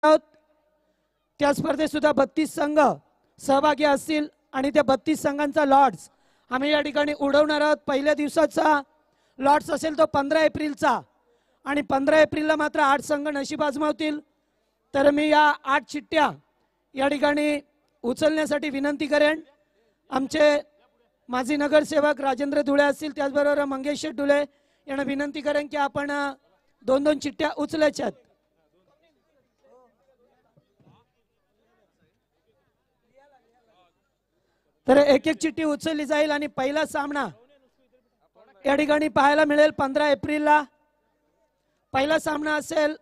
आहोत त्या स्पर्धेत सुद्धा 32 संघ सहभागी असतील आणि त्या 32 संघांचा लॉट्स आम्ही या ठिकाणी उडवणार आहोत। पहिल्या दिवसाचा लॉट्स असेल तो 15 एप्रिलचा आणि 15 एप्रिलला मात्र 8 संघ नशीब आजमावतील। तर मी या 8 चिठ्ठ्या या ठिकाणी उचलण्यासाठी विनंती करेन। आमचे माजी नगरसेवक राजेंद्र धुळे असतील, त्याचबरोबर मंगेश धुळे यांना विनंती करेन की आपण 2-2 चिठ्ठ्या उचलायच्यात। तर एक एक चिठ्ठी उचलली जाईल आणि पहिला सामना या ठिकाणी पाहायला मिळेल 15 एप्रिलला। पहिला सामना असेल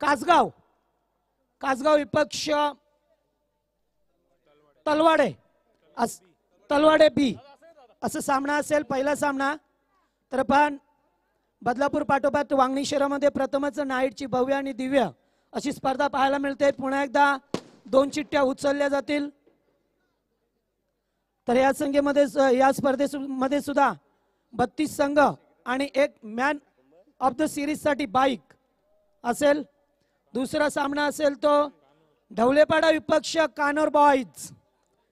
कासगाव विपक्ष तलवाडे बी असा सामना असेल पहिला सामना। तर पण बदलापूर पाठोपाठ वांगणी शहरामध्ये प्रथमच नाईटची भव्य आणि दिव्य अशी स्पर्धा पाहायला मिळते। पुन्हा एकदा 2 चिठ्ठ्या उचलल्या जातील। तर या स्पर्धेमध्ये सुद्धा 32 संघ आणि एक मॅन ऑफ द सिरीज साठी बाईक असेल। दुसरा सामना असेल तो ढवलेपाडा विपक्ष कानोर बॉयज,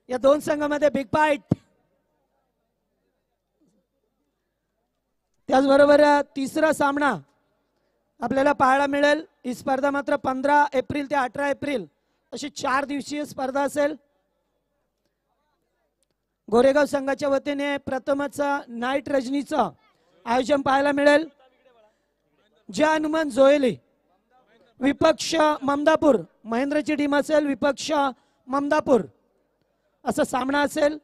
या 2 संघांमध्ये बिग फाईट। त्याचबरोबर तिसरा सामना आपल्याला पाहायला मिळेल। ही स्पर्धा मात्र 15 एप्रिल ते 18 एप्रिल अशी 4 दिवसीय स्पर्धा असेल। गोरेगाव संघाच्या वतीने प्रथमच नाईट रजनीचं आयोजन पाहायला मिळेल। जय हनुमान जोयली विपक्ष ममदापूर, महेंद्रची टीम असेल विपक्ष ममदापूर असा सामना असेल।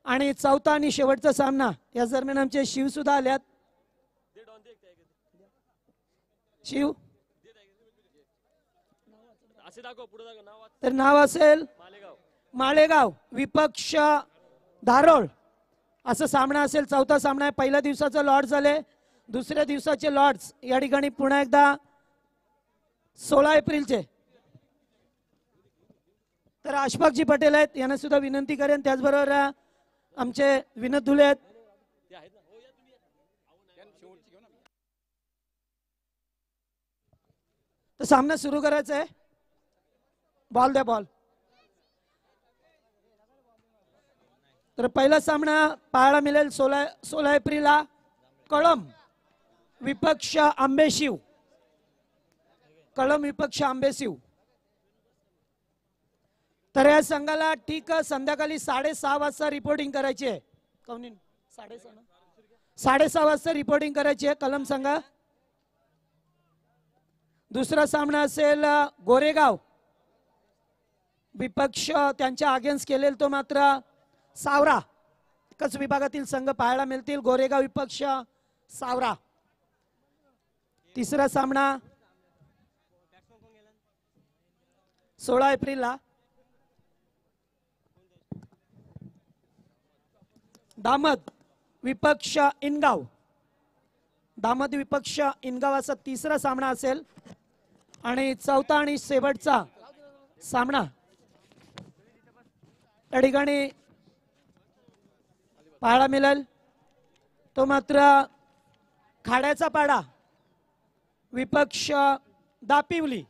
आणि चौथा आणि शेवटचा सामना या दरम्यान आमचे शिव सुद्धा आल्यात। शिव तर नाव असेल मालेगाव विपक्ष धारोळ असा सामना असेल। चौथा सामना आहे। पहिल्या दिवसाचा लॉट्स झाले, दुसऱ्या दिवसाचे लॉट्स या ठिकाणी पुन्हा एकदा 16 एप्रिलचे। तर अशफाकजी पटेल आहेत, यांना सुद्धा विनंती करेन। त्याचबरोबर आमचे विनोद धुले आहेत। तर सामना सुरू करायचा आहे। बॉल द्या बॉल। तर पहिला सामना पाहायला मिळेल 16 एप्रिलला कळम विपक्ष आंबेशिव, कळम विपक्ष आंबेशिव। तर या संघाला ठीक संध्याकाळी 6:30 वाजता रिपोर्टिंग करायची आहे। 6:30 वाजता रिपोर्टिंग करायची आहे कलम संघ। दुसरा सामना असेल गोरेगाव विपक्ष त्यांच्या अगेन्स्ट केलेला तो मात्र सावरा, एकच विभागातील संघ पाहायला मिळतील गोरेगाव विपक्ष सावरा। तिसरा सामना 16 एप्रिलला दामद विपक्ष इनगाव, दामद विपक्ष इनगाव असा तिसरा सामना असेल। आणि चौथा आणि शेवटचा सामना या ठिकाणी पाहायला मिळेल तो मात्र खाड्याचा पाडा विपक्ष दापिवली,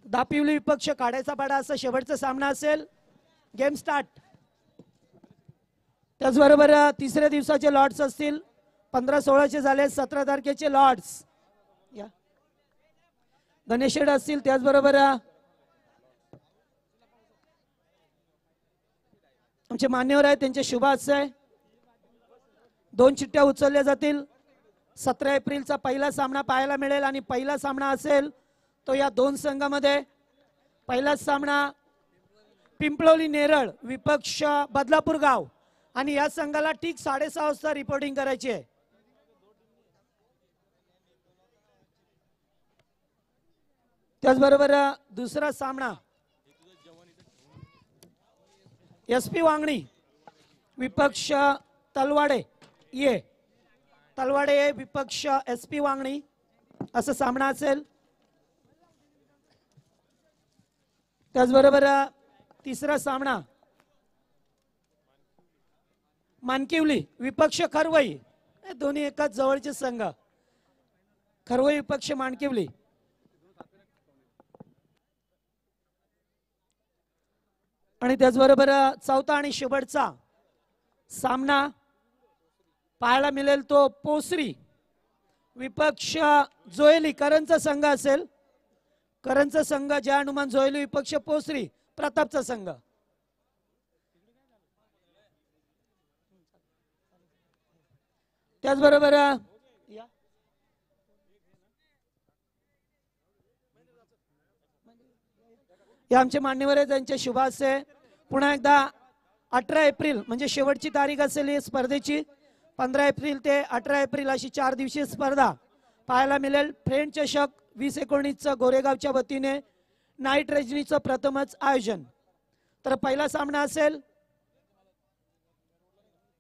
दापिवली विपक्ष खाड्याचा पाडा असा शेवटचा सामना असेल। Game start. त्याचबरोबर तिसऱ्या दिवसाचे लॉट्स असतील। 15-16 झाले, 17 तारखेचे लॉट्स या गणेशेड असतील। त्याचबरोबर आमचे मान्यवर आहेत त्यांचे शुभ हस्ते 2 चिठ्ठ्या उचलल्या जातील। 17 एप्रिलचा पहिला सामना पाहायला मिळेल आणि पहिला सामना असेल तो या 2 संघांमध्ये। पहिला सामना पिंपळवली नेरळ विपक्ष बदलापूर गाव आणि या संघाला ठीक 6:30 वाजता रिपोर्टिंग करायची आहे। त्याचबरोबर दुसरा सामना एसपी वांगणी विपक्ष तलवाडे विपक्ष एसपी वांगणी असा सामना असेल। त्याचबरोबर तिसरा सामना मानकिवली विपक्ष खरवई, दोन्ही एकाच जवळचे संघ। खरवई विपक्ष मानकिवली आणि त्याचबरोबर चौथा आणि शेवटचा सामना पाहायला मिळेल तो पोसरी विपक्ष जोयली करणचा संघ असेल. करणचा संघ जय हनुमान जोयली विपक्ष पोसरी प्रतापचा संघ. त्याचबरोबर या आमचे मान्यवर आहेत त्यांच्या शुभ हस्ते पुन्हा एकदा 18 एप्रिल म्हणजे शेवटची तारीख असेल या स्पर्धेची. 15 एप्रिल ते 18 एप्रिल अशी 4 दिवसीय स्पर्धा पाहायला मिळेल. फ्रेंड चषक 2019 गोरेगावच्या वतीने नाईट रजनीचं प्रथमच आयोजन. तर पहिला सामना असेल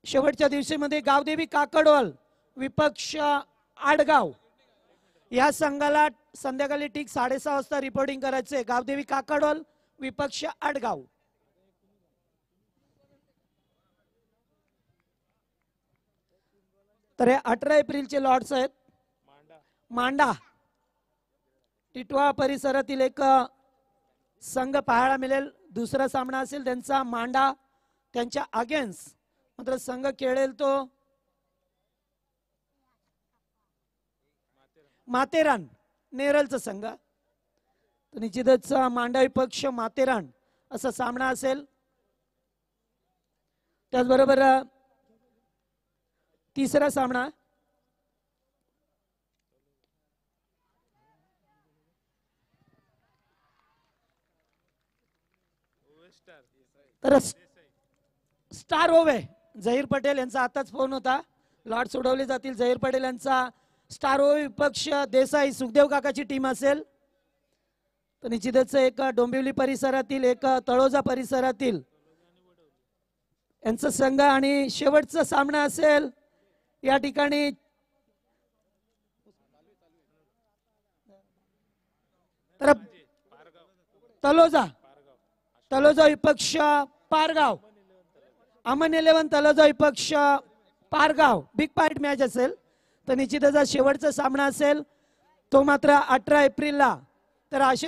शेवटच्या दिवशीमध्ये गावदेवी काकडवाल विपक्ष आडगाव. या संघाला संध्याकाळी ठीक 6:30 वाजता रिपोर्टिंग करायचे. गावदेवी काकडवाल विपक्ष आडगाव. तर हे 18 एप्रिलचे लॉट्स आहेत. मांडा टिटवा परिसरातील एक संघ पाहायला मिळेल. दुसरा सामना असेल त्यांचा मांडा त्यांच्या अगेन्स्ट मात्र संघ खेळेल तो माथेरान नेरलचा संघ. निश्चितच मांडा विपक्ष माथेरान असा सामना असेल. त्याचबरोबर तिसरा सामना तर स्टार ओवे झहीर पटेल यांचा आताच फोन होता. लॉट सोडवले जातील. झहीर पटेल यांचा स्टार ओवे विपक्ष देसाई सुखदेव काकाची टीम असेल. तर निश्चितच एक डोंबिवली परिसरातील एक तळोजा परिसरातील यांचा संघ आणि शेवटचा सामना असेल या ठिकाणी तर तलोजा विपक्ष पारगाव. अमन 11 तलोजा विपक्ष पारगाव बिग फाईट मॅच असेल. तर निश्चितच शेवटचा सामना असेल तो मात्र 18 एप्रिलला. तर अशा